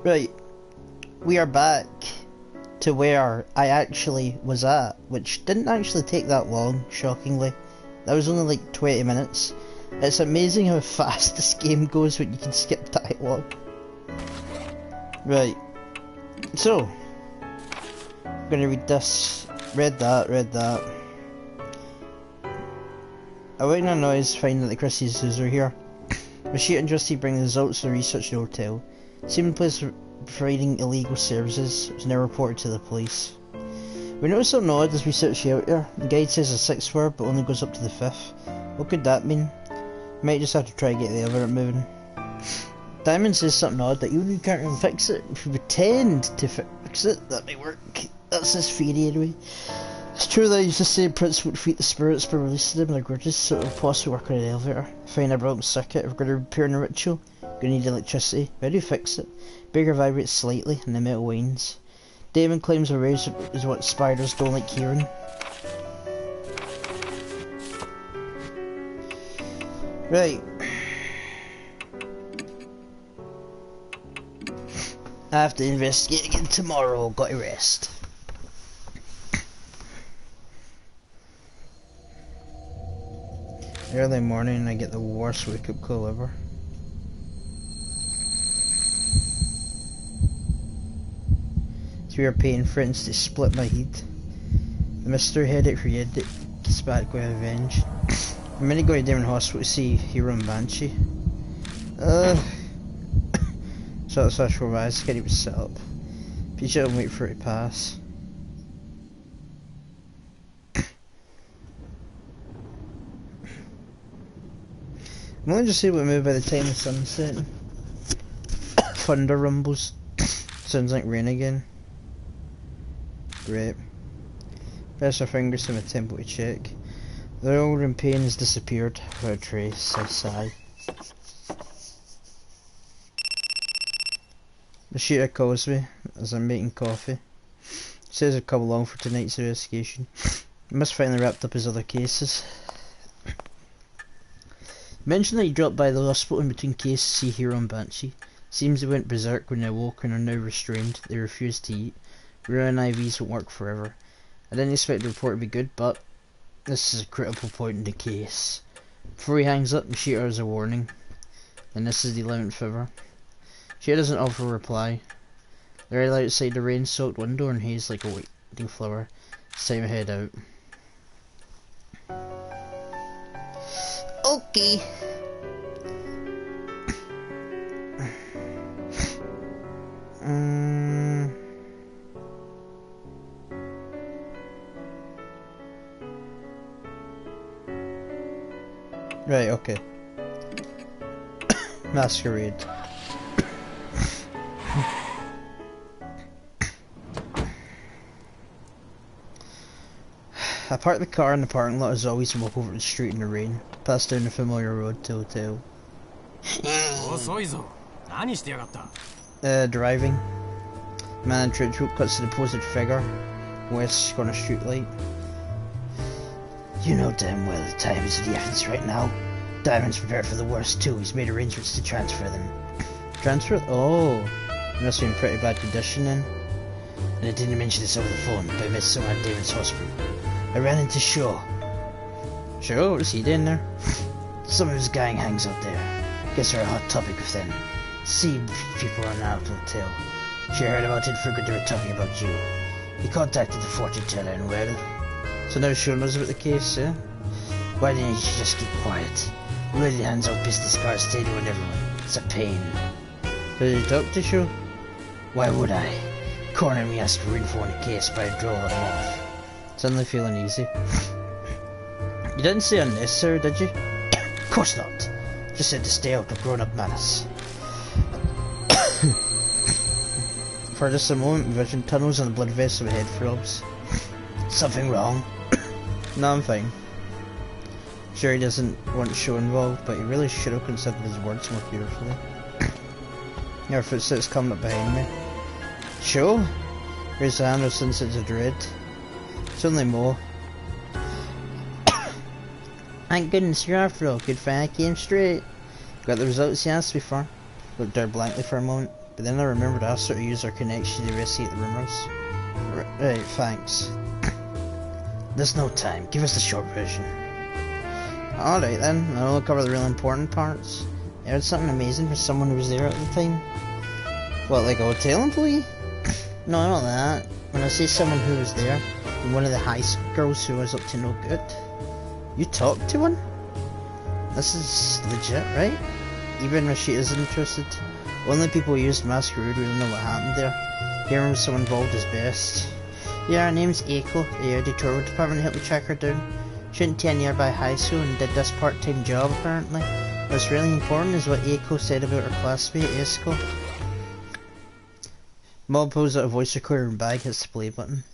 Right, we are back to where I actually was at, which didn't actually take that long, shockingly. That was only like 20 minutes. It's amazing how fast this game goes when you can skip dialogue. Right, so, I'm gonna read this. Read that. A waiting noise find that the Christies are here. Rashid and Justy bring the results of the research to the hotel. Seeming place providing illegal services was now reported to the police. We noticed something odd as we search the shelter. The guide says a 6th floor but only goes up to the 5th. What could that mean? Might just have to try to get the elevator moving. Diamond says something odd that even if you can't even fix it, if you pretend to fix it, that may work. That's his theory anyway. It's true that he's the same principle to defeat the spirits by releasing them in their grudges, so it will possibly work on an elevator. Find a broken circuit. If we're going to repair the ritual, we're going to need electricity. How do you fix it? Baker vibrates slightly and the metal whines. Damon claims a razor is what spiders don't like hearing. Right. I have to investigate again tomorrow. Got to rest. Early morning, I get the worst wake-up call ever. We are paying friends to split my head. The mystery headache for Yed gets back with revenge. I'm gonna go to Damon Hospital to see Hero and Banshee. So that's actual rise, can't even sit up. Be sure and wait for it to pass. I'm only just able to move by the time the sun's setting. Thunder rumbles. Sounds like rain again. Great. Press our fingers to my temple to check. The old pain has disappeared without a trace. I sigh. The shooter calls me as I'm making coffee. Says I've come along for tonight's investigation. He must finally wrapped up his other cases. Mentioned that he dropped by the hospital in between cases to see Hero and Banshee. Seems they went berserk when they woke and are now restrained. They refuse to eat. Ruin IVs won't work forever. I didn't expect the report to be good, but this is a critical point in the case. Before he hangs up, the shooter has a warning. And this is the 11th hour. Shooter doesn't offer a reply. They're right outside the rain-soaked window and haze like a waiting flower. It's time to head out. Okay. Right, okay. Masquerade. I park the car in the parking lot as always and walk over the street in the rain. Pass down the familiar road to hotel. Driving. Man in trench coat cuts to the posted figure. West's on a street light. You know damn well the time is of the essence right now. Diamond's prepared for the worst too. He's made arrangements to transfer them. Transfer? Oh. They must be in pretty bad condition then. And I didn't mention this over the phone, but I met someone at Damon's hospital. I ran into Shaw. Shaw? What's he doing there? Some of his gang hangs out there. Guess they're a hot topic with them. See people run out of the hotel. She heard about it, figured they were talking about you. He contacted the fortune teller and well... So now Shaw knows about the case, eh? Why didn't he just keep quiet? Really hands out business cards to anyone and everyone. It's a pain. Did you talk to Shaw? Why would I? Corner me asked for info on the case, but I drove him off. Suddenly feeling easy. You didn't say unnecessary, did you? Of course not. Just said to stay out of grown-up manners. For just a moment, vision tunnels and the blood vessel of my head throbs. Something wrong? No, I'm fine. Sure, he doesn't want Shaw involved, but he really should have considered his words more carefully. Your footsteps coming up behind me. Shaw? Raise a hand with sense of dread. It's only Mo. Thank goodness you're after all. Good thing I came straight. Got the results you asked me for. Looked there blankly for a moment. but then I remembered I asked her to use her connection to investigate the rumours. Right, thanks. There's no time. Give us the short version. Alright then, I'll cover the real important parts. I heard something amazing for someone who was there at the time. What, like a hotel employee? No, not that. When I say someone who was there, I'm one of the high school girls who was up to no good. You talked to one? This is legit, right? Even if she isn't interested. Only people who used Masquerade really know what happened there. Hearing someone involved is best. Yeah, her name's Eiko. The editorial department helped me track her down. She went to a nearby high school and did this part-time job apparently. What's really important is what Eiko said about her classmate, Esko. Mob pulls out a voice recorder and bag, hits the play button.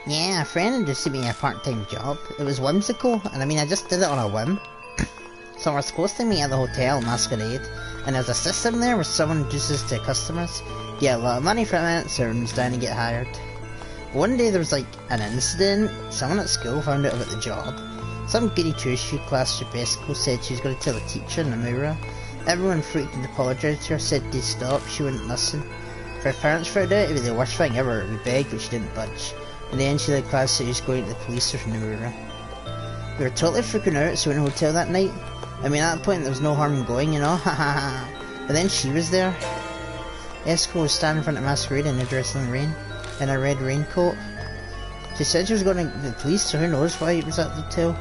Yeah, a friend introduced me a part-time job. It was whimsical, and I mean I just did it on a whim. So we're supposed to meet at the hotel Masquerade, and there's a system there where someone introduces to customers, get a lot of money from it, so everyone's down to get hired. One day there was like an incident. Someone at school found out about the job. Some goody two-shoe class Rebesco said she was going to tell the teacher, Namura. Everyone freaked and apologised to her, said to stop, she wouldn't listen. If her parents found out, it would be the worst thing ever. We begged, but she didn't budge. In the end, she led class said she was going to the police with Namura. We were totally freaking out, so we went to the hotel that night. I mean, at that point there was no harm in going, you know, hahaha. But then she was there. Esko was standing in front of Masquerade in a dress in the rain, in a red raincoat. She said she was going to the police, so who knows why it was at the hotel.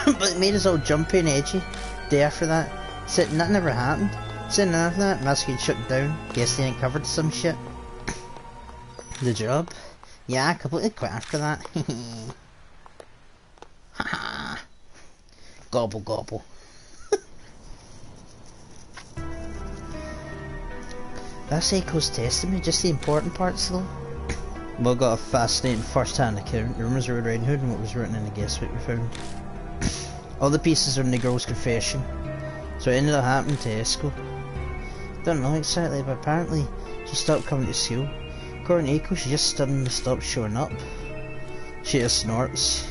But it made us all jumpy and edgy. Day after that, said that never happened. Soon after that, Masquerade shut down. Guess they uncovered some shit. The job? Yeah, I completely quit after that. Haha. Gobble gobble. That's Eiko's testimony, just the important parts though. Well, got a fascinating first-hand account. The rumours of Red Riding Hood and what was written in the guest book we found. All the pieces are in the girl's confession. So it ended up happening to Esko. Don't know exactly, but apparently she stopped coming to school. According to Eiko, she just suddenly stopped showing up. She just snorts.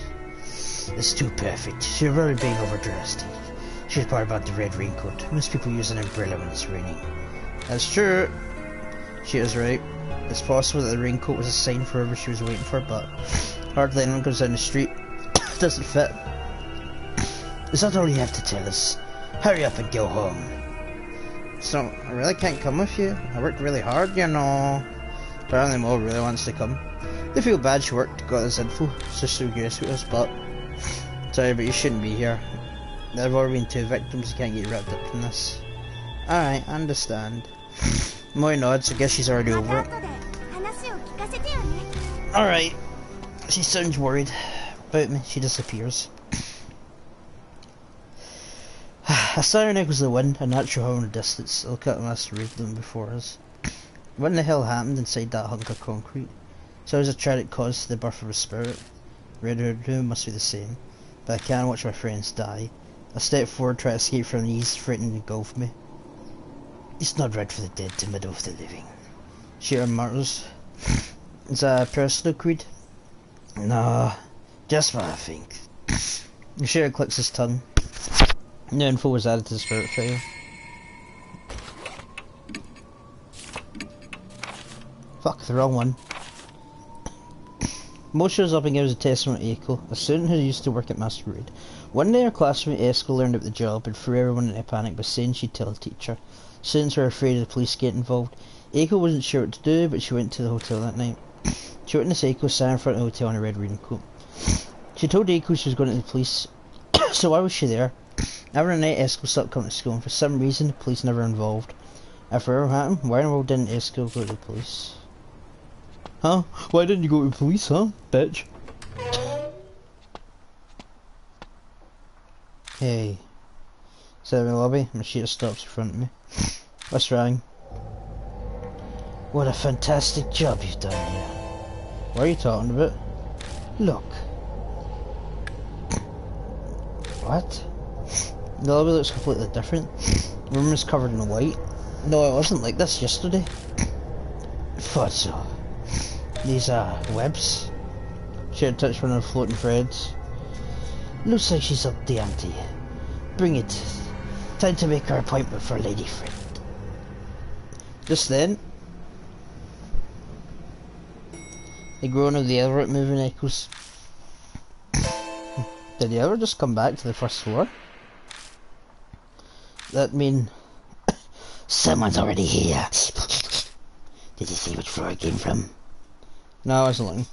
It's too perfect. She's really being overdressed. She's part about the red raincoat. Most people use an umbrella when it's raining. That's true. She is right. It's possible that the raincoat was a sign for whoever she was waiting for, but hardly anyone goes down the street. It doesn't fit. Is that all you have to tell us? Hurry up and go home. So, I really can't come with you. I worked really hard, you know. Apparently Mo really wants to come. They feel bad she worked, got this info, so she'll guess with us, but sorry, but you shouldn't be here. There have already been 2 victims, you can't get wrapped up in this. Alright, I understand. Moy nods, I guess she's already over it. Alright. She sounds worried about me, she disappears. I saw her neck was the wind, a natural hole in the distance. Look at the Masquerade them before us. What in the hell happened inside that hunk of concrete? So as a tragic cause to the birth of a spirit. Red Hood must be the same, but I can't watch my friends die. I step forward, try to escape from these, threatening to engulf me. It's not right for the dead to meddle with the living. Share mutters. Is that a personal creed? No, just what I think. Share clicks his tongue. No info was added to the spirit file. Fuck, the wrong one. Mo shows up and gives a testimony to Eiko, a student who used to work at Masquerade. One day her classmate Esko learned about the job and threw everyone into a panic by saying she'd tell the teacher. Students were afraid of the police getting involved. Eiko wasn't sure what to do, but she went to the hotel that night. She witnessed Eiko stand in front of the hotel in a red raincoat. She told Eiko she was going to the police, so why was she there? Every night Esko stopped coming to school, and for some reason the police never involved. After everything happened, why in the world didn't Esko go to the police? Huh? Why didn't you go to the police, huh, bitch? Hey. Is that in the lobby? Machida stops in front of me. What's wrong? What a fantastic job you've done here. What are you talking about? Look. What? The lobby looks completely different. The room is covered in white. No, it wasn't like this yesterday. Thought so. These webs. She had touched one of the floating threads. Looks like she's up the ante. Bring it. Time to make our appointment for Lady Friend. Just then, the groan of the elevator moving echoes. Did the elevator just come back to the first floor? That mean someone's already here. Did you see which floor it came from? No, I wasn't looking.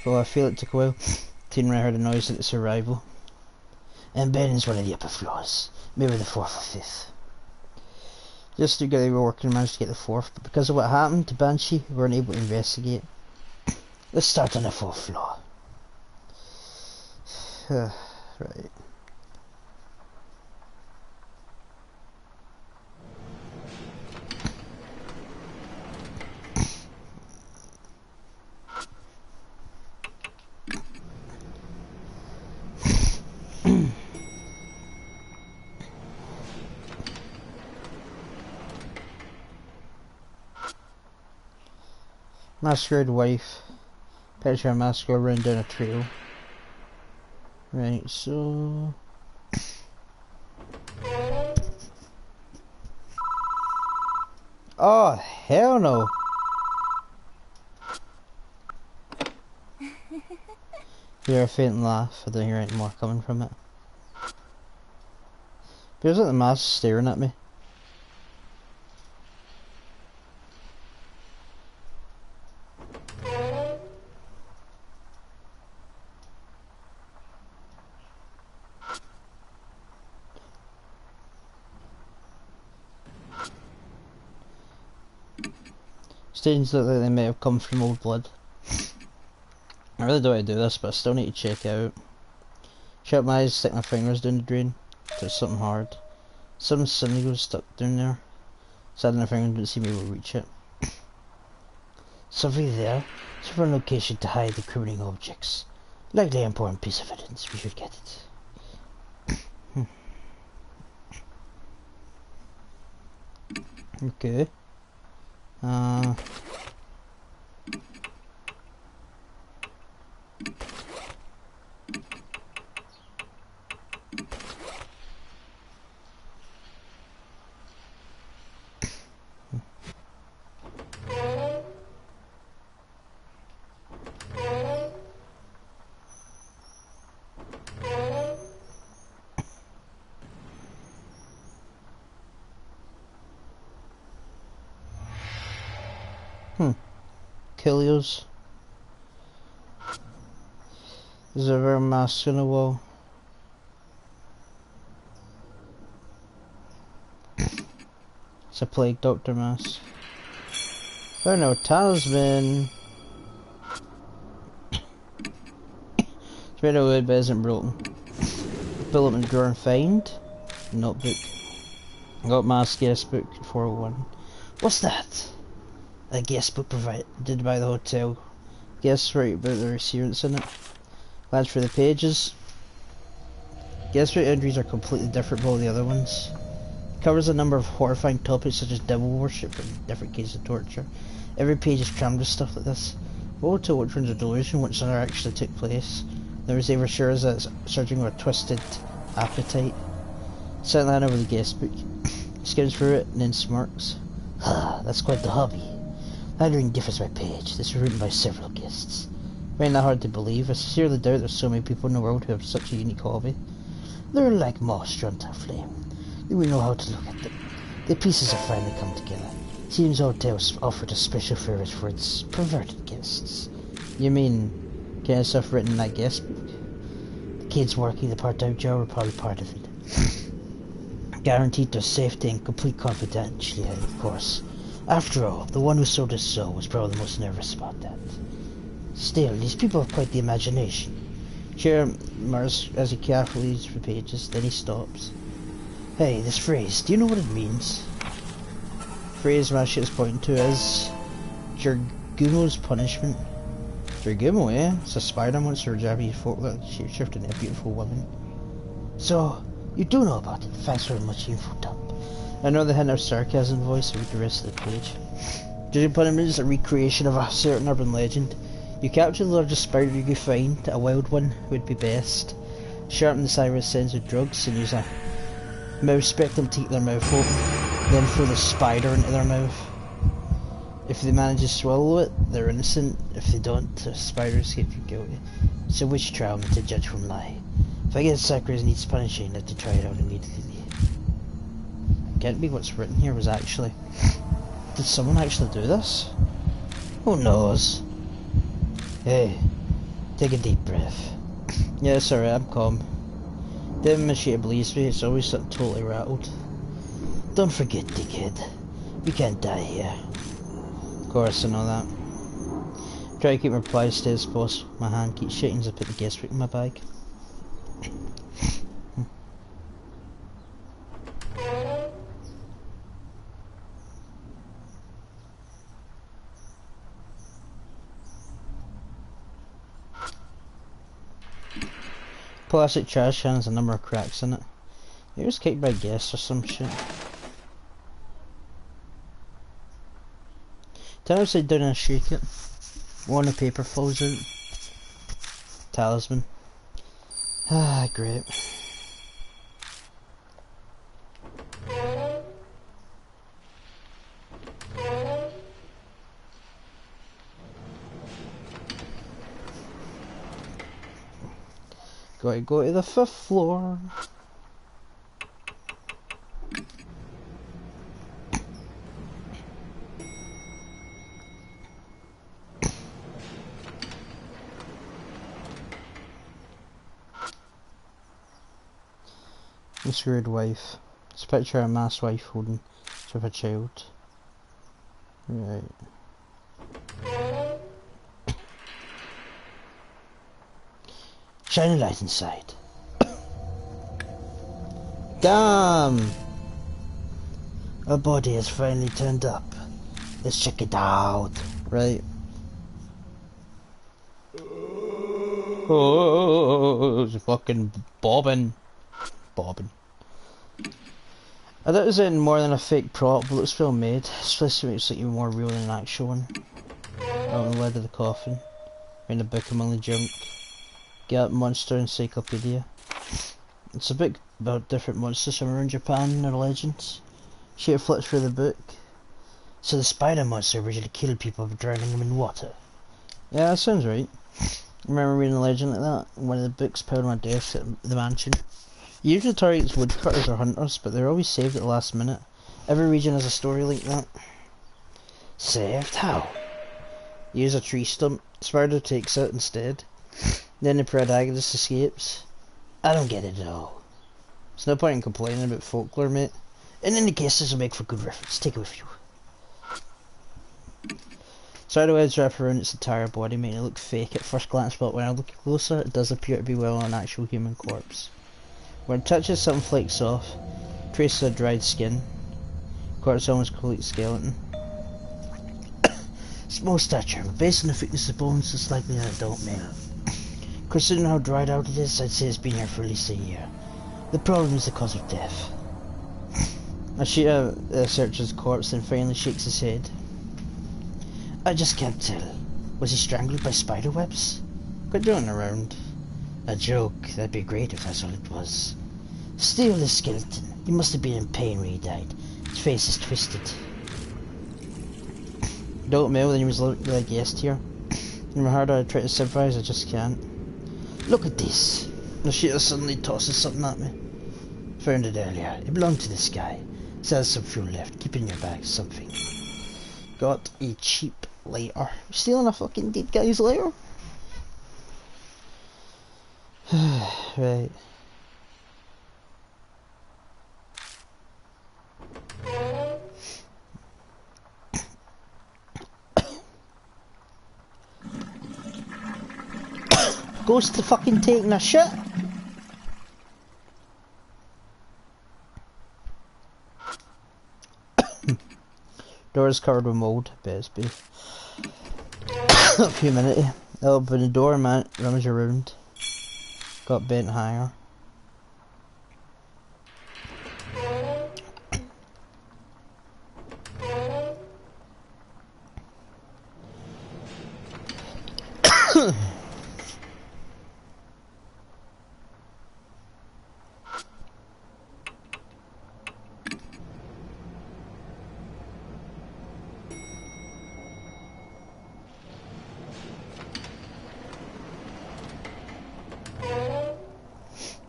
Well, I feel it took a while. Teen Ray heard a noise at its arrival. And Ben's one of the upper floors. Maybe the 4th or 5th. Just to get they were working and managed to get the 4th, but because of what happened to Banshee, we weren't able to investigate. Let's start on the 4th floor. Right. Masquerade wife. Picture a masquerade running down a trail. Right, so... Oh, hell no! Hear a faint laugh. I don't hear any more coming from it. Feels like the mask staring at me. Stains look like they may have come from old blood. I really don't want to do this, but I still need to check it out. Shut my eyes, stick my fingers down the drain. There's something hard. Something suddenly goes stuck down there. Sad my finger didn't seem able to reach it. Something there. It's for a location to hide the incriminating objects. Likely an important piece of evidence. We should get it. Okay. Kilios. There's a rare mask on the wall. It's a plague doctor mask. Oh no, talisman. It's made of wood but isn't broken. Pull up in the drawer and find. Notebook. Got mask guest book 401. What's that? A guest book provided by the hotel. Guests write about their experience in it. Glance through the pages. Guest write entries are completely different from all the other ones. It covers a number of horrifying topics such as devil worship and different cases of torture. Every page is crammed with stuff like this. We'll tell which one's a delusion, which other actually took place. There is ever sure as it's searching with a twisted appetite. Sitting down over the guest book. Skims through it and then smirks. That's quite the hobby. Handwriting differs by page. This was written by several guests. Find that hard to believe. I sincerely doubt there's so many people in the world who have such a unique hobby. They're like moths drawn to a flame. We know how to look at them. The pieces have finally come together. Seems hotels offered a special service for its perverted guests. You mean kind of stuff written in that guest book? The kids working the part-time job are probably part of it. Guaranteed their safety and complete confidentiality, of course. After all, the one who sold his soul was probably the most nervous about that. Still, these people have quite the imagination. Chair murmurs as he carefully reads the pages, then he stops. Hey, this phrase, do you know what it means? The phrase Mashi is pointing to is Jirgumo's punishment. Jirgumo, eh? It's a spider monster or Japanese folklore shapeshifted into a beautiful woman. So, you do know about it. Thanks very much, info dump. Another hint of sarcasm voice read the rest of the page. Judging punishment is a recreation of a certain urban legend. You capture the largest spider you can find, a wild one would be best. Sharpen the siren's sense of drugs and use a mouse spectrum to keep their mouth open, then throw the spider into their mouth. If they manage to swallow it, they're innocent. If they don't, the spider escapes from guilty. It's a witch trial meant to judge from lie. If I get Sakura's needs punishing, I have to try it out immediately. Can't be what's written here was actually... Did someone actually do this? Who knows? Hey, take a deep breath. Yeah, it's alright, I'm calm. Them machine believes me, it's always something totally rattled. Don't forget, dickhead. We can't die here. Of course, I know that. Try to keep my replies steady as possible. My hand keeps shaking as I put the guestbook in my bag. Plastic trash can has a number of cracks in it. It was kicked by guests or some shit. Turn upside down and shake it. One of the paper falls out. Talisman. Ah, great. Gotta go to the 5th floor. The screwed wife. It's a picture of a masked wife holding with a child. Right. Shine a light inside. Damn! A body has finally turned up. Let's check it out. Right. Oh, it's fucking bobbing. Bobbing. I thought it was in more than a fake prop, but it's well made. Especially makes it even more real than an actual one. On the lid of the coffin. In the book among the junk. Get Monster Encyclopedia. It's a book about different monsters from around Japan and their legends. She flips through the book. So the spider monster originally killed people by drowning them in water. Yeah, that sounds right. I remember reading a legend like that in one of the books piled on my desk at the mansion. You usually targets woodcutters or hunters, but they're always saved at the last minute. Every region has a story like that. Saved? How? Use a tree stump. Spider takes it instead. Then the protagonist escapes. I don't get it at all. There's no point in complaining about folklore, mate. In any case, this will make for good reference. Take it with you. Spiderwebs wrap around its entire body, making it look fake at first glance, but when I look closer, it does appear to be well an actual human corpse. When it touches, something flakes off. Traces of dried skin. Corpse almost complete skeleton. Small stature, but based on the thickness of bones, it's likely an adult male. Considering how dried out it is, I'd say it's been here for at least a year. The problem is the cause of death. Ashita searches the corpse and finally shakes his head. I just can't tell. Was he strangled by spider webs? Quit joking around. A joke, that'd be great if that's all it was. Still, the skeleton. He must have been in pain when he died. His face is twisted. Don't male when he was looking like guest here. No matter how hard I try to sympathize, I just can't. Look at this. Nashita suddenly tosses something at me. Found it earlier. It belonged to this guy. Still has some fuel left. Keep it in your bag. Something. Got a cheap lighter. Stealing a fucking dead guy's lighter? Right. Goes to fucking taking a shit. Door is covered with mold. Best be. Humidity. I open the door and rummage around. Got bent higher.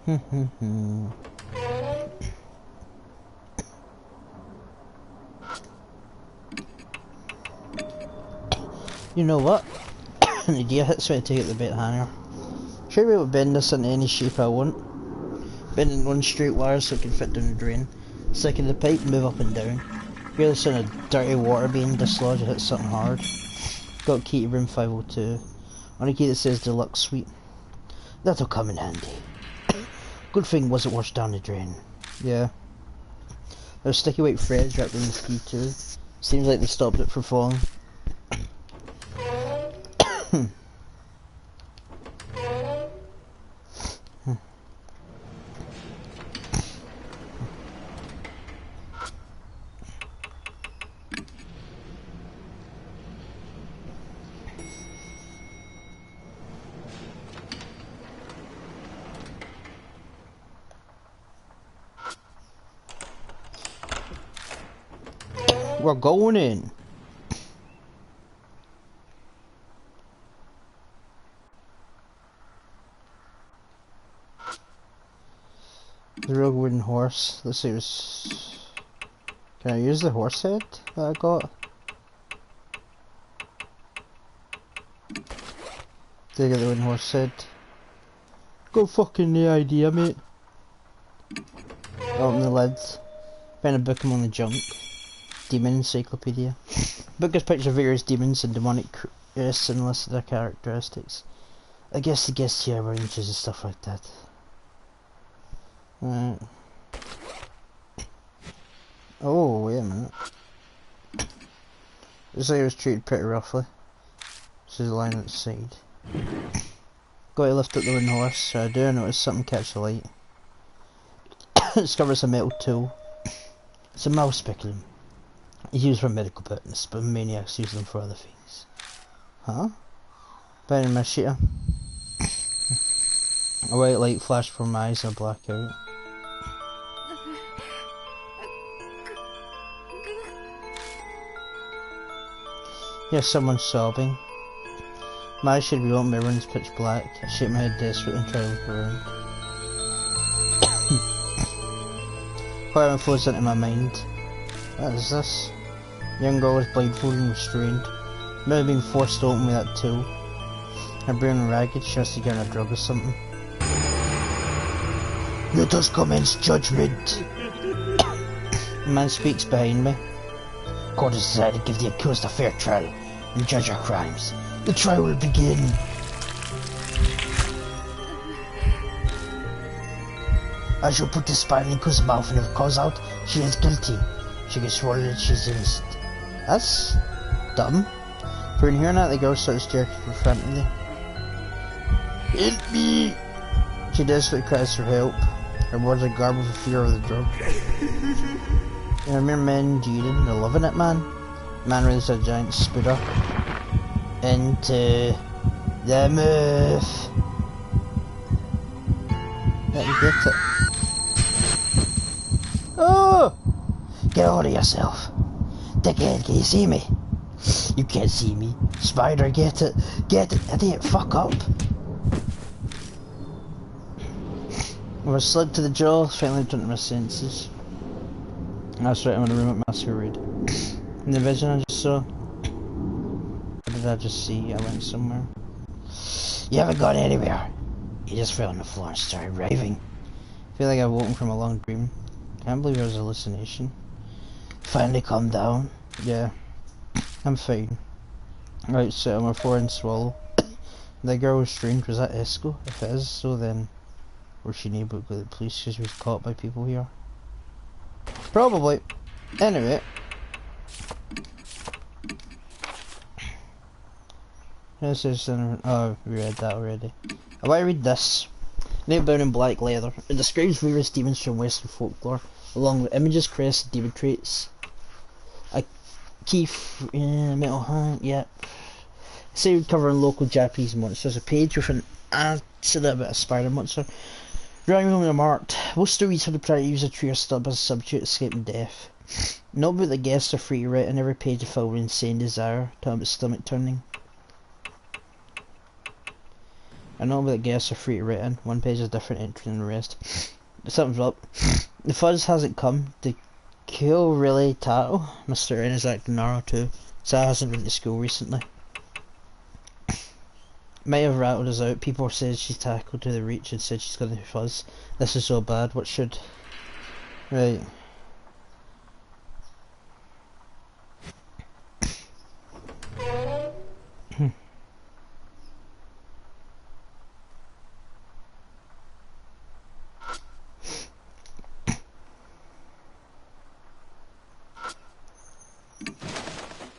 You know what? An idea hits me to take out the bait hanger. Should be able to bend this into any shape I want. Bend in one straight wire so it can fit down the drain. Stick in the pipe, move up and down. Hear the sound of dirty water being dislodged, it hits something hard. Got a key to room 502. On a key that says Deluxe Suite. That'll come in handy. Good thing wasn't washed down the drain. Yeah. There's sticky white threads wrapped in this key too. Seems like they stopped it from falling. We're going in. The real wooden horse. Let's see. Can I use the horse head that I got? Did I get the wooden horse head? Got fucking the idea, mate. Open the lids. Find a book among the junk. Demon Encyclopedia. Book has pictures of various demons and demonic creatures and lists their characteristics. I guess the guests here were inches and stuff like that. Right. Oh, wait a minute. Looks like it was treated pretty roughly. This is a line at the side. Got to lift up the wooden horse, so I do notice something catch the light. Discovers a metal tool. It's a mouse speculum. It's used for medical purposes, but maniacs use them for other things. Huh? Behind my sheeter. A white light flashed from my eyes and black out. Here's someone sobbing. My eyes should be open, my room's pitch black. I shake my head desperately and try to look around. Horror flows into my mind. What is this? Young girl is blindfolded and restrained. Maybe being forced to open with that tool. Her brain ragged, she has to get on a drug or something. Let us commence judgment. A man speaks behind me. Court has decided to give the accused a fair trial and judge her crimes. The trial will begin. I shall put the spine in accused mouth, and if it comes out, she is guilty. She gets swallowed, she's innocent. That's dumb. For in hearing that, the girl starts jerking frantically. Help me! She desperately cries for help. Her words are garbled with fear of the drug. You remember men Jaden, the loving it man? Man raises a giant spooder into the mouth. Let me get it. Oh! Get out of yourself. Dickhead, can you see me? You can't see me. Spider, get it. Get it. Idiot, fuck up. I was slugged to the jaw, finally returned to my senses. That's right, I'm in a room at Masquerade. In the vision I just saw. What did I just see? I went somewhere. You haven't gone anywhere. You just fell on the floor and started raving. I feel like I've woken from a long dream. Can't believe it was a hallucination. Finally calm down. Yeah. I'm fine. Right, so I'm a 4-inch swallow. That girl was strange. Was that Esco? If it is, so then was she able to go to the police because she was caught by people here? Probably. Anyway. This is oh, we read that already. I want to read this. Named bound in black leather. It describes various demons from Western folklore, along with images, crests, demon traits. A key metal hand, yep. Say we're covering local Japanese monsters. A page with an answer about a spider monster. Drawing room remarked, most stories have tried to use a tree or stub as a substitute escaping death. Note about the guests are free to write on every page filled with insane desire, talking about stomach turning. I know that guests are free to write in. One page is different entry than the rest. Something's up. The fuzz hasn't come to kill really Tato. Mr. N is acting narrow too. Sarah hasn't been to school recently. Might have rattled us out. People said she's tackled to the reach and said she's got the fuzz. This is so bad. What should... Right.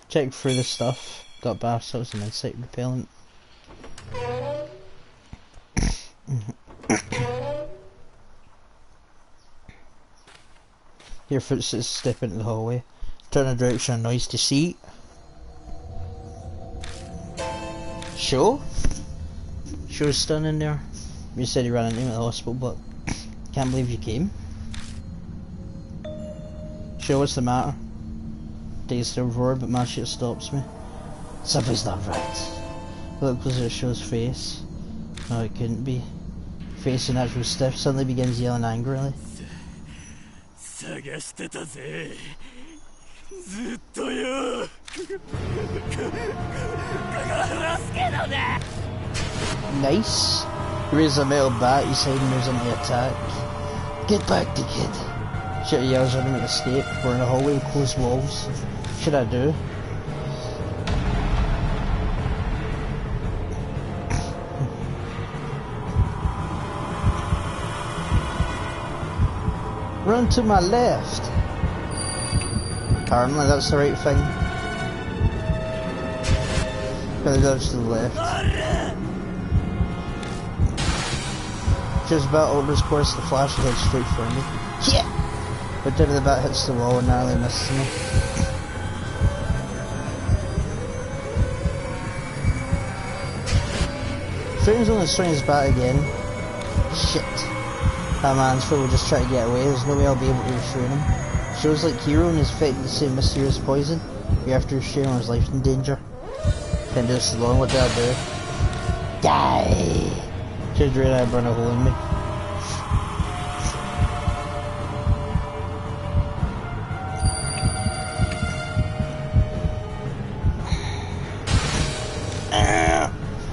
Check through the stuff. Got bath salts and insect repellent. Your footsteps step into the hallway. Turn the direction of noise to see. Show? Show's standing there. You said you ran into him at the hospital, but can't believe you came. Show, what's the matter? Dave's still roared, but my shit stops me. Something's not right. Look closer at Show's face. No, it couldn't be. Face in natural stiff, suddenly begins yelling angrily. Nice. He raises a metal bat, his head moves into attack. Get back, dickhead. Shit yells at him to escape. We're in a hallway with closed walls. Should I do? Run to my left. Apparently that's the right thing. Gotta go to the left. Just about over his course, the flash heads straight for me. Yeah! But tip of the bat hits the wall and narrowly misses me. Frames only swing his bat again. Shit. That man's foot will just try to get away. There's no way I'll be able to restrain him. Shows like Hero and is fighting the same mysterious poison. You have to restrain his life in danger. Can't do this alone. What did I do? Die! Should really have burned a hole in me.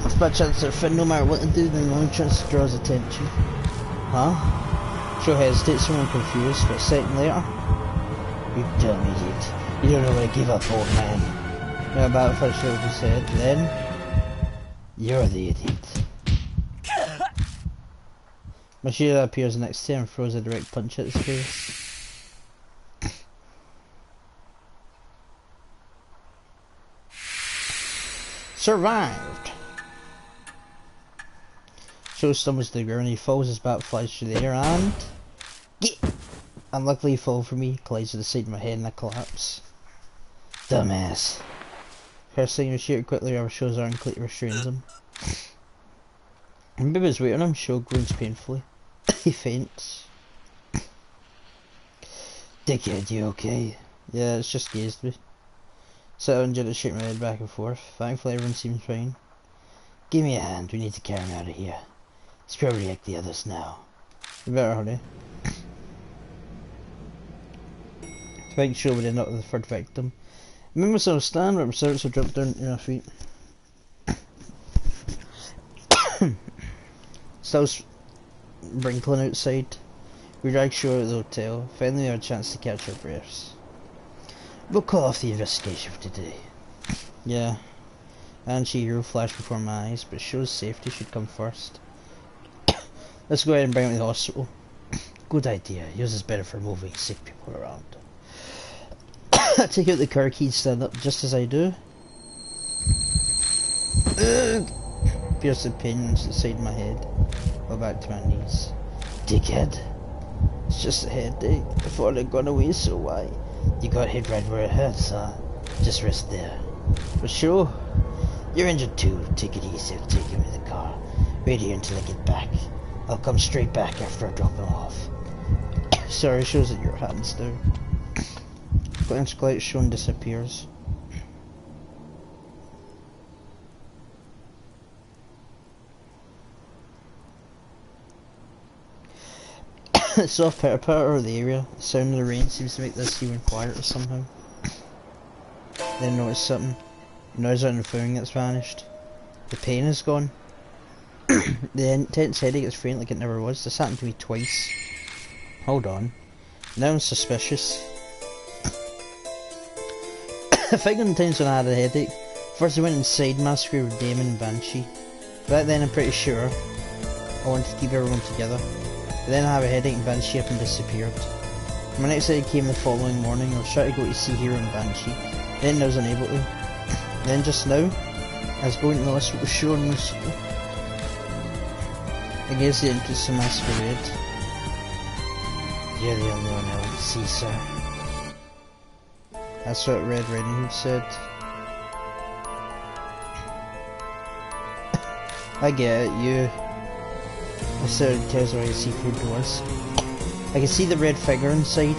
It's my chance to defend. No matter what I do, then the only chance to draw his attention. Huh? Show hesitates, someone confused, but a second later. You dumb idiot. You don't know when to give up, old man. No, about if I should have said, then you're the idiot. Machida appears next to him and throws a direct punch at his face. Survived! Show stumbles to the ground, he falls, his bat flies through the air and... Get! Unluckily he falls for me, collides with the side of my head and I collapse. Dumbass. First thing, we shoot it quickly, our Show's arm completely restrains him. And Bibba's waiting on him, Show groans painfully. He faints. Dickhead, you okay? Yeah, it's just gazed me. Sit down and gently shake my head back and forth. Thankfully everyone seems fine. Give me a hand, we need to carry him out of here. Let's probably like the others now. You better hurry. I think Show would end up with the third victim. Remember so stand where servants will drop down to your feet. Still wrinkling outside. We drag Show out of the hotel. Finally we have a chance to catch our breaths. We'll call off the investigation for today. Yeah. And Hero flashed before my eyes, but Show's safety should come first. Let's go ahead and bring him to the hospital. Good idea. Yours is better for moving sick people around. I take out the car key and stand up just as I do. Ugh! Pierce the pin into the side of my head. Go back to my knees. Dickhead. It's just a headache. I thought I'd gone away, so why? You got hit right where it hurts, huh? Just rest there. For sure. You're injured too. Take it easy. I'll take you to the car. Wait here until I get back. I'll come straight back after I drop him off. Sorry, shows that your hands down. Glance light shown disappears. It's off pitter-patter over the area. The sound of the rain seems to make this even quieter somehow. Then notice something. The noise on the phone gets vanished. The pain is gone. The intense headache is faint like it never was. This happened to me twice. Hold on. Now I'm suspicious. I think on the times when I had a headache, first I went inside Masquerade with Damon and Banshee. Back then I'm pretty sure I wanted to keep everyone together. But then I have a headache and Banshee up and disappeared. My next headache came the following morning. I was trying to go to see Hero and Banshee. Then I was unable to. Then just now, I was going to the list what was shown was against the entrance to Masquerade. You're the only one I want to see, sir. That's what Red Riding Hood said. I get it, you. I said it tells where the seafood was. I can see the red figure inside.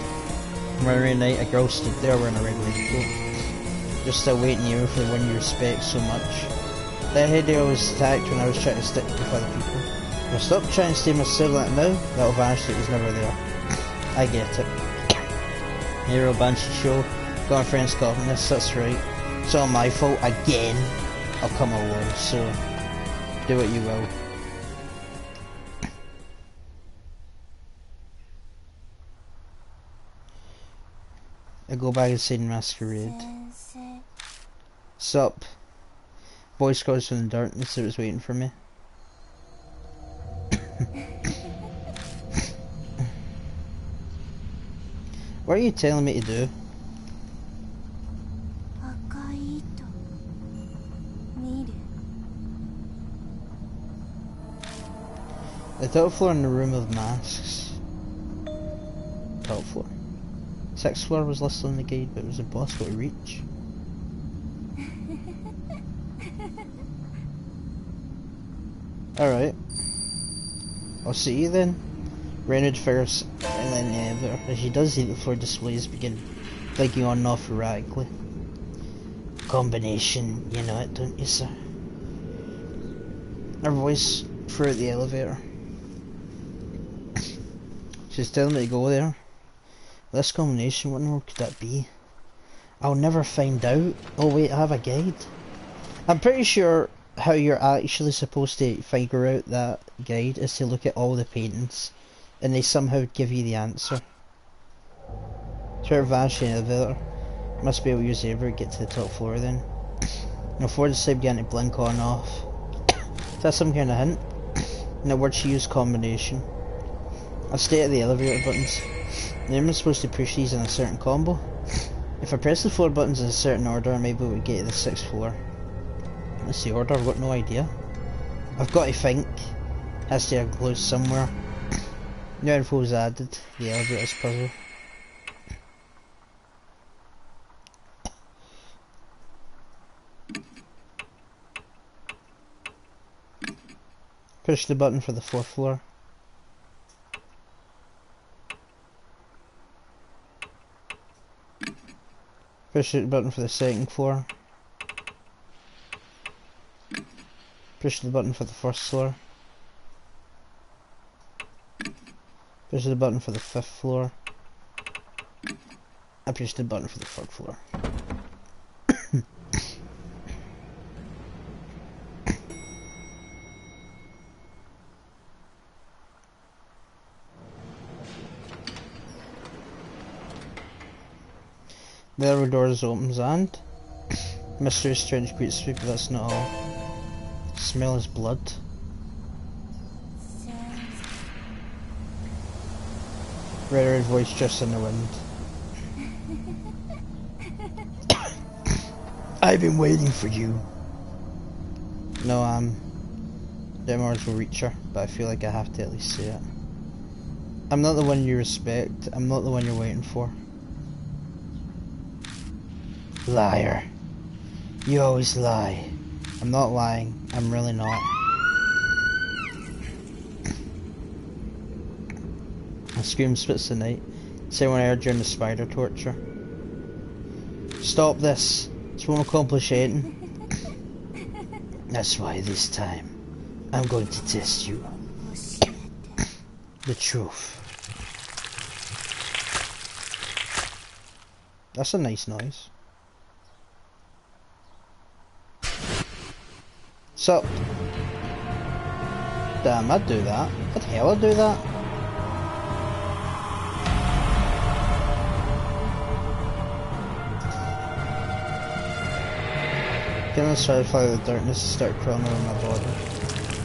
Every night a girl stood there wearing a red raincoat. Just still waiting here for the one you respect so much. That headache was attacked when I was trying to stick with other people. If I stop trying to stay myself like now, that'll vanish like it was never there. I get it. Hero Banshee show. Got my friends calling this, that's right. It's all my fault again. I'll come along, so do what you will. I go back inside Masquerade. Sup? Voice calls from the darkness, it was waiting for me. What are you telling me to do? The top floor in the room of masks. Top floor. 6th floor was listed on the guide, but it was impossible to reach. Alright. I'll see you then. Rendered first, and then the other. As she does, the floor displays begin blinking on and off erratically. Combination, you know it, don't you, sir? Her voice throughout the elevator. She's telling me to go there. This combination, what in the world could that be? I'll never find out. Oh wait, I have a guide. I'm pretty sure how you're actually supposed to figure out that guide is to look at all the paintings and they somehow give you the answer. Try to vanish in the elevator. Must be able to use the elevator to get to the top floor then. Now before the side began to blink on and off. Is that some kind of hint? Now word she used combination. I'll stay at the elevator buttons. Now I'm supposed to push these in a certain combo. If I press the floor buttons in a certain order, I'm able to get to the 6th floor. What's the order? I've got no idea. I've got to think. Has to have close somewhere. New info is added. The elevator's puzzle. Push the button for the 4th floor. Push the button for the 2nd floor. Push the button for the 1st floor. Push the button for the 5th floor. I pushed the button for the 3rd floor. The other doors opens and mysterious strange greets me, but that's not all. The smell is blood. Red voice just in the wind. I've been waiting for you. No, them words will reach her, but I feel like I have to at least say it. I'm not the one you respect. I'm not the one you're waiting for. Liar. You always lie. I'm not lying. I'm really not. A scream splits the night. Someone heard during the spider torture. Stop this. This won't accomplish anything. That's why this time I'm going to test you. The truth. That's a nice noise. So, damn, I'd do that. What the hell, I'd do that? Getting the starfly of the darkness to start crawling over my body.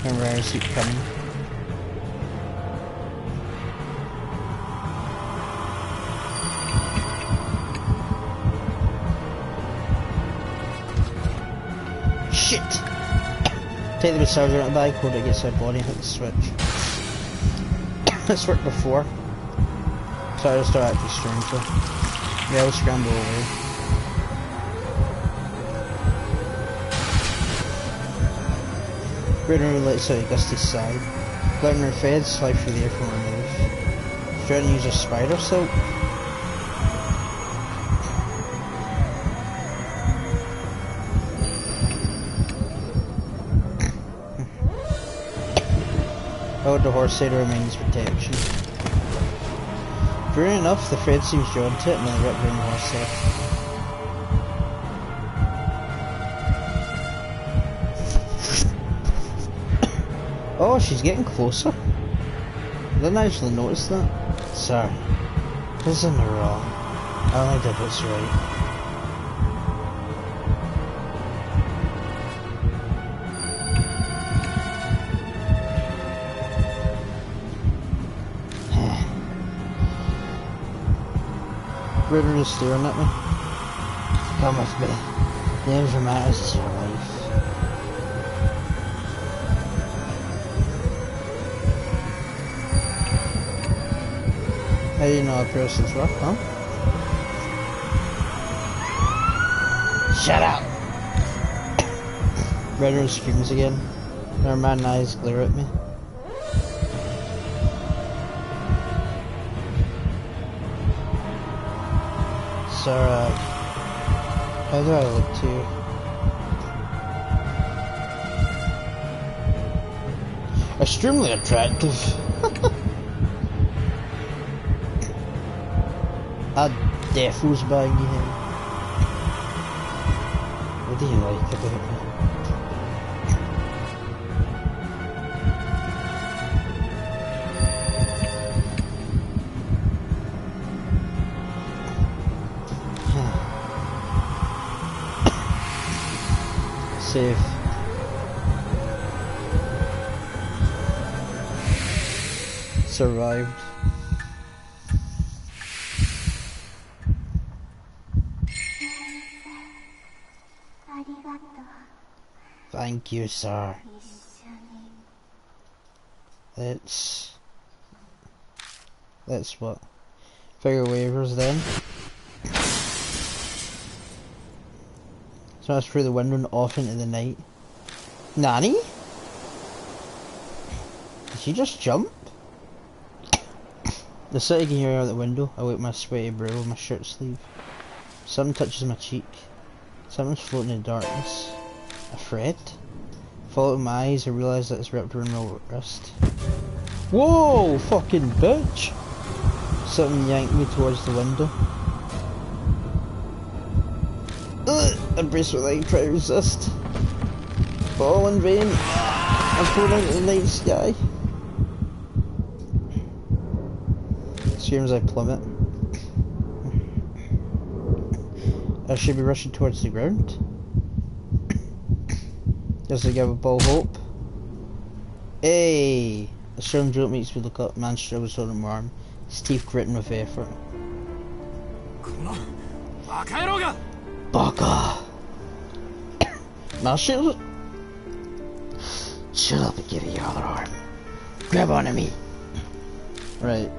And rares keep coming. Shit! Take the massager out of the bag, hold it against my body and hit the switch. It's worked before. So I just start acting strangely. Yeah, I'll scramble away. Brittany lets out a gusty sigh. Letting her feds fly through the air from her nose. She's trying to use her spider silk. Out the horse side remains protection. True enough, the thread seems drawn to it and then ripped around the horse head. Oh, she's getting closer. I didn't actually notice that. Sorry. This isn't wrong. I only did what's right. Ritter is staring at me. Come with me. The end of matters is your life. How do you know a person's rough, huh? Shut up! Ritter screams again. Her man eyes glare at me. Sarah, how do I look to you? Extremely attractive. A devil's bag you have. What do you like about me? Save. Survived. Thank you, sir. Let's what? Figure waivers then. Smash through the window and off into the night. Nanny? Did she just jump? The city can hear me out the window. I wipe my sweaty brow with my shirt sleeve. Something touches my cheek. Something's floating in the darkness. A thread? Follow my eyes, I realise that it's wrapped around my wrist. Whoa! Fucking bitch! Something yanked me towards the window. I brace my leg, try to resist. Fall in vain. I'm thrown into the night sky. Screams I plummet. I should be rushing towards the ground. Just to give a ball hope. Hey! A strong jolt makes me look up. Man struggles holding my arm, his teeth gritting with effort. Baka! Now shut up and give me your other arm. Grab onto me. Right.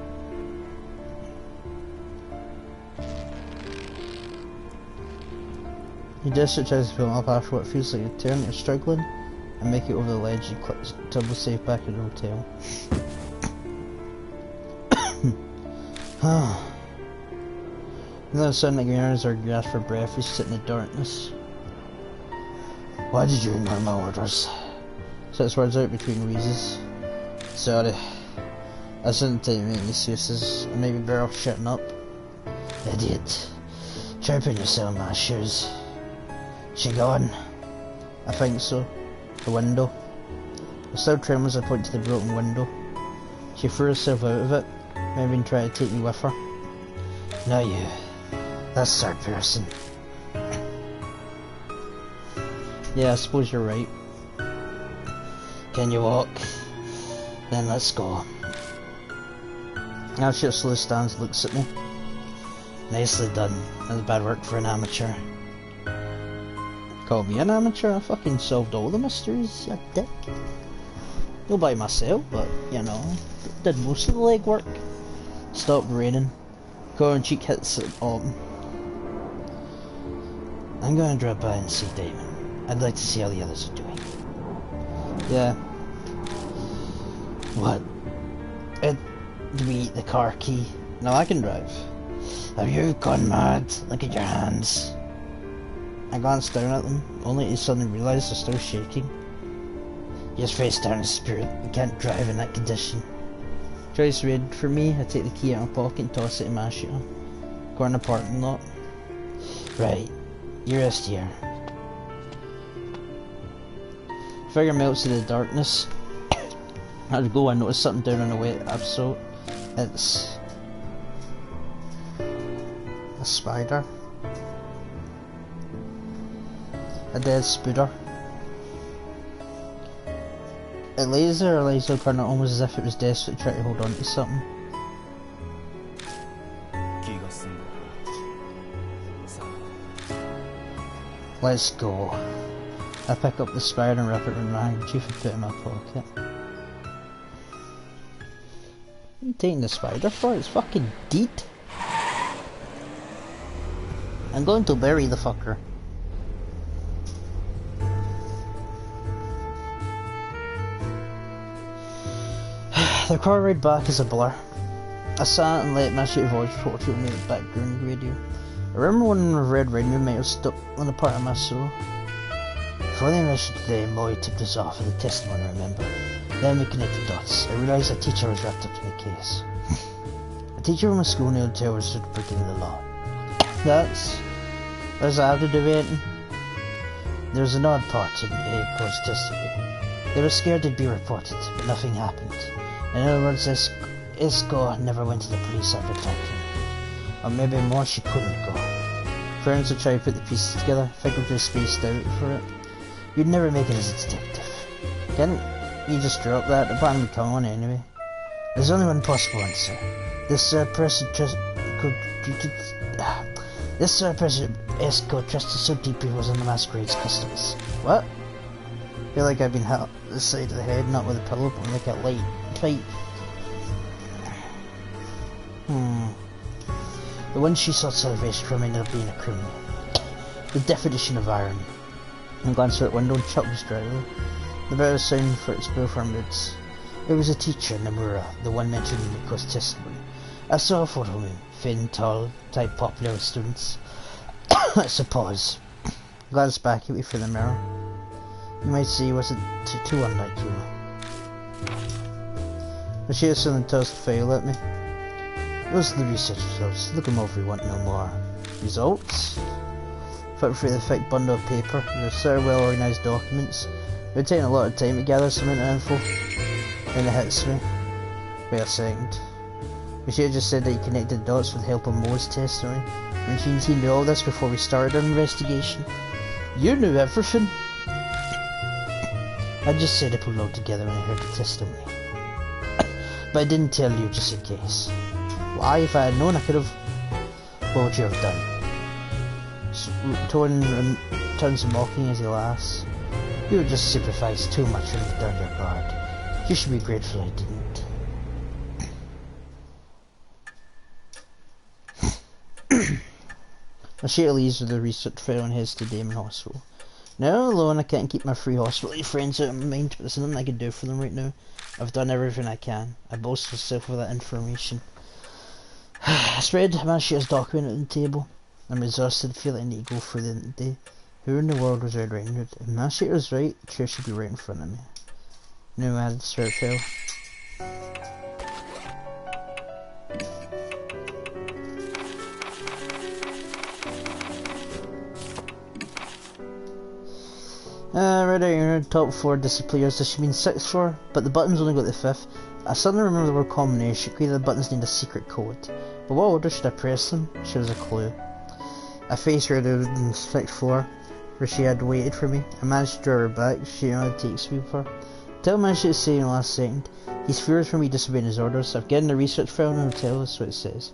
He desperately tries to pull him up after what feels like a turn. You're struggling and make it over the ledge. You tumble safe back in the hotel. And then suddenly your ears are gasped for breath. You sit in the darkness. Why did you ignore my orders? Sets words out between wheezes. Sorry. I shouldn't take me any excuses. Maybe better off shutting up. Idiot. Try putting yourself in my shoes. She gone? I think so. The window. I still trembles as I point to the broken window. She threw herself out of it, maybe and tried to take me with her. No, you. That's third person. Yeah, I suppose you're right. Can you walk? Then let's go. Now she slowly stands and looks at me. Nicely done. That's bad work for an amateur. Call me an amateur? I fucking solved all the mysteries, you dick. Not by myself, but, you know, did most of the legwork. Stopped raining. Corn cheek hits at autumn. I'm gonna drop by and see Damon. I'd like to see how the others are doing. Yeah. What? Do we eat the car key? No, I can drive. Have you gone mad? Look at your hands. I glanced down at them, only to suddenly realise they're still shaking. Just face down in spirit. You can't drive in that condition. Choice made for me. I take the key out of my pocket and toss it in my shoe. Go in the parking lot. Right. You rest here. Figure melts in the darkness. As I go, I notice something down on the wet asphalt. It's a spider. A dead spooder. It lays there, or lies up on it almost as if it was desperate to try to hold on to something. Let's go. I pick up the spider and wrap it in my handkerchief and put it in my pocket. What are you taking the spider for? It's fucking dead. I'm going to bury the fucker. The car ride back is a blur. I sat and let my shitty voice report to me the background radio. I remember when the Red Riding Hood might have stuck on a part of my soul. Before the arrest today, Molly tipped us off with a testimony, remember? Then we connected dots. I realised a teacher was wrapped up in the case. A teacher from a school near the tower was breaking the law. That's how to do it. There was an odd part in Cole's testimony. They were scared they'd be reported, but nothing happened. In other words, Isco never went to the police after attacking. Or maybe more, she couldn't go. Friends would try to put the pieces together, figured they spaced out for it. You'd never make it as a detective. Can't you just drop that? The plan would come on anyway. There's only one possible answer. This person This person Isco trusted so deeply was one of the masquerade's customers. What? I feel like I've been hit on the side of the head, not with a pillow, but like a light pipe. The one she sought salvation from ended up being a criminal. The definition of irony. I glanced out the window and chuckles dryly. The better sound for its both our moods. It was a teacher, Nomura, the one mentioned in Miko's testimony. I saw a photo of him, thin, tall, type popular with students. I suppose. Glanced back at me through the mirror. You might say he wasn't too unlike you. But she has something tossed the file at me. Those are the research results. Look them over if you want no more. Results? Flip through the thick bundle of paper. They're so well organised documents. It would take a lot of time to gather some info. Then it hits me. Wait a second. We should have just said that you connected dots with the help of Mo's testimony. And she knew all this before we started our investigation. You knew everything. I just said I put it all together when I heard the testimony. But I didn't tell you just in case. Why? If I had known, I could have... What would you have done? Turns mocking as he laughs. You would just sympathise too much and let down your guard. You should be grateful I didn't. Machete leaves with the research file and heads to Damon Hospital. Now alone, I can't keep my free hospital friends out of my mind, but there's nothing I can do for them right now. I've done everything I can. I boast myself with that information. I spread Machete's document on the table. I'm exhausted, feel like I need to go through the day. Who in the world was Red Riding Hood? If Machete was right, the chair should be right in front of me. No, I had the start file. read out your top 4 disappears. Does she mean 6th floor? But the buttons only got the 5th. I suddenly remember the word combination. Clearly the buttons need a secret code. But what order should I press them? She was a clue. I faced her down on the 6th floor, where she had waited for me. I managed to draw her back. She knew how to take speed for her. Tell managed to say in the last second. He's furious for me disobeying his orders. I've gotten a research file in the hotel, that's what it says.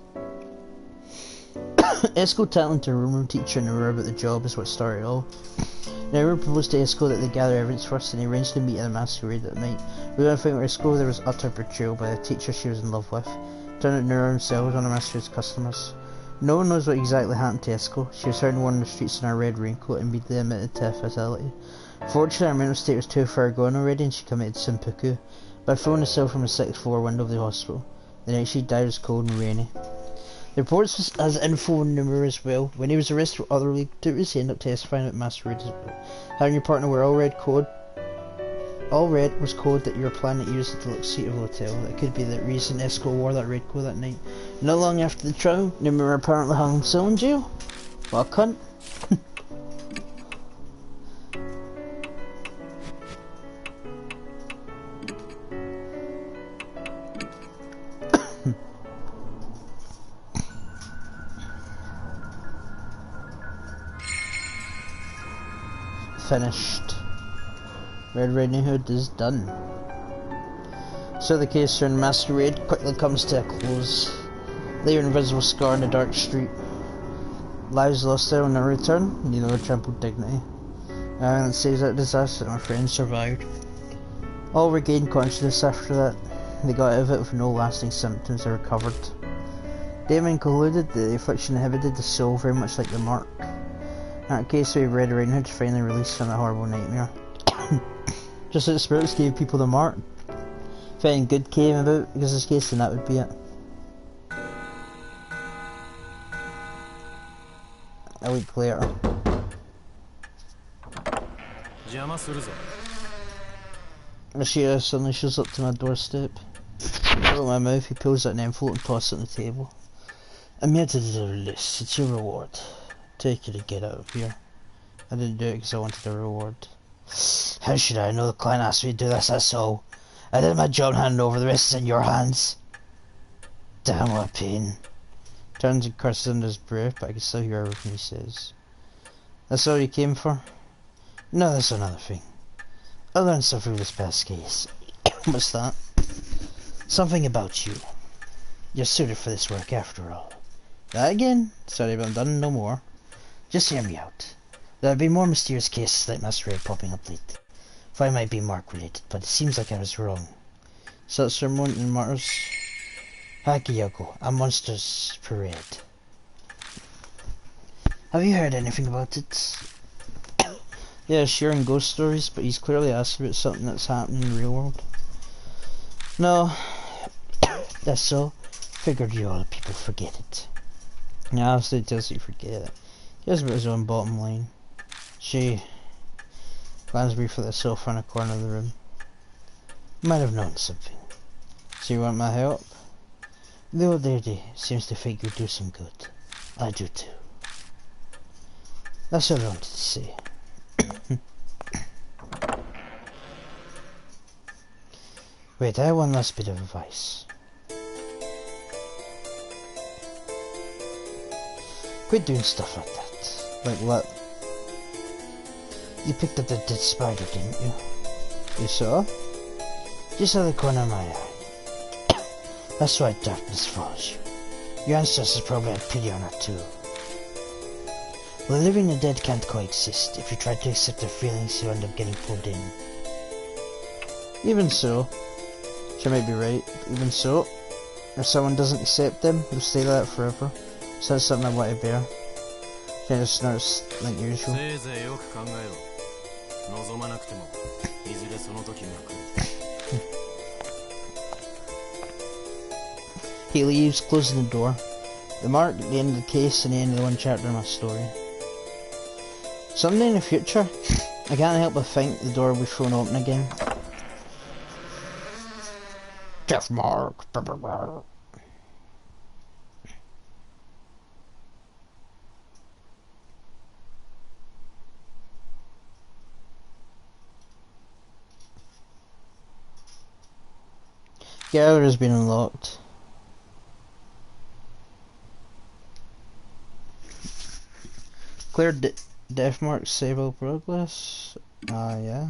Esco tattling to a room teacher and her about the job is what started it all. Now Nehru proposed to Esco that they gather evidence first and he arranged to meet at a masquerade that night. We then found where Esco there was utter betrayal by the teacher she was in love with. Turned out Nehru himself was one of Masquerade's customers. No one knows what exactly happened to Esco. She was found wandering the streets in her red raincoat and immediately admitted to a fatality. Fortunately, her mental state was too far gone already and she committed seppuku by throwing herself from a 6th floor window of the hospital. The night she died was cold and rainy. The reports has info on Nehru as well. When he was arrested for other legal activities, he ended up testifying at masquerade as well. Having your partner wear all red was code that you were planning to use at the deluxe suite of the hotel. That could be the reason Esco wore that red coat that night. Not long after the trial, Nehru apparently hung himself in jail. What a cunt. Finished. Red Riding Hood is done. So the case around Masquerade quickly comes to a close. Lay an invisible scar in a dark street. Lives lost there on their return, neither were trampled dignity. And it saves that disaster that my friends survived. All regained consciousness after that. They got out of it with no lasting symptoms. They recovered. Damon concluded that the affliction inhibited the soul very much like the mark. In that case, we Red Riding Hood finally released from that horrible nightmare. Just as the spirits gave people the mark. If anything good came about because of this case, then that would be it. A week later. Rashida suddenly shows up to my doorstep. I open my mouth, he pulls out an envelope and tosses it on the table. I'm here to do a list, it's your reward. Take it and get out of here. I didn't do it because I wanted a reward. How should I know? The client asked me to do this, that's all. I did my job and handed over, the rest is in your hands. Damn, what a pain. Turns and curses under his breath, but I can still hear everything he says. That's all you came for? No, that's another thing. I learned something from this past case. What's that? Something about you. You're suited for this work after all. That again? Sorry, but I'm done no more. Just hear me out. There'll be more mysterious cases like Masquerade popping up lately. I might be Mark related, but it seems like I was wrong. Such Sermon and Martyrs. Hakiyoko, a monster's parade. Have you heard anything about it? Yeah, sharing ghost stories, but he's clearly asked about something that's happening in the real world. No, that's so. Figured you all people forget it. Yeah, obviously it tells you forget it. He cares about his own bottom line. She glanced briefly at the sofa in a corner of the room. Might have known something. So you want my help? The old lady seems to think you do some good. I do too. That's all I wanted to say. Wait, I have one last bit of advice. Quit doing stuff like that. Like what? You picked up the dead spider, didn't you? You saw? Just out of the corner of my eye. That's why darkness follows you. Your ancestors probably had pity on her too. The living and the dead can't coexist. If you try to accept their feelings, you end up getting pulled in. Even so, she might be right. Even so, if someone doesn't accept them, they'll stay like that forever. So that's something I want to bear. She just snorts like usual. He leaves, closing the door. The mark at the end of the case and the end of the one chapter of my story. Someday in the future, I can't help but think the door will be thrown open again. Death mark. Scalar has been unlocked. Clear death marks, sable progress. Yeah.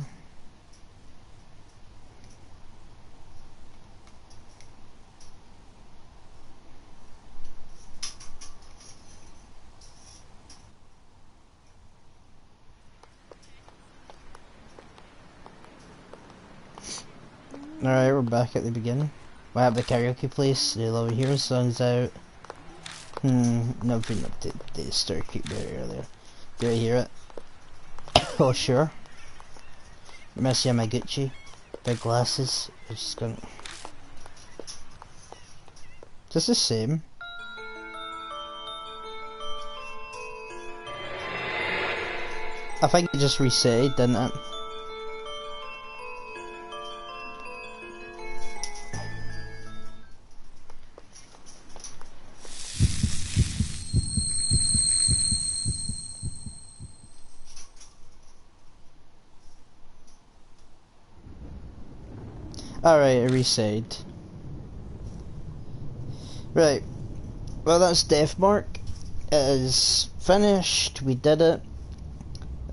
Alright, we're back at the beginning. We're at the karaoke place. The Love Hero song's out. No, been up to the circuit very earlier. Do I hear it? Oh, sure. Messi Yamaguchi. Big glasses. It's just gonna. Just the same. I think it just reset, didn't it? Alright, it reset. Right. Well, that's Deathmark. It is finished. We did it.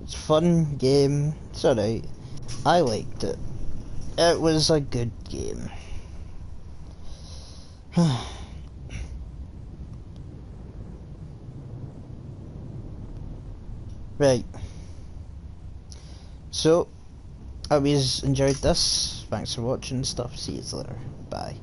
It's a fun game. It's alright. I liked it. It was a good game. Right. So, I hope you enjoyed this. Thanks for watching and stuff. See you later. Bye.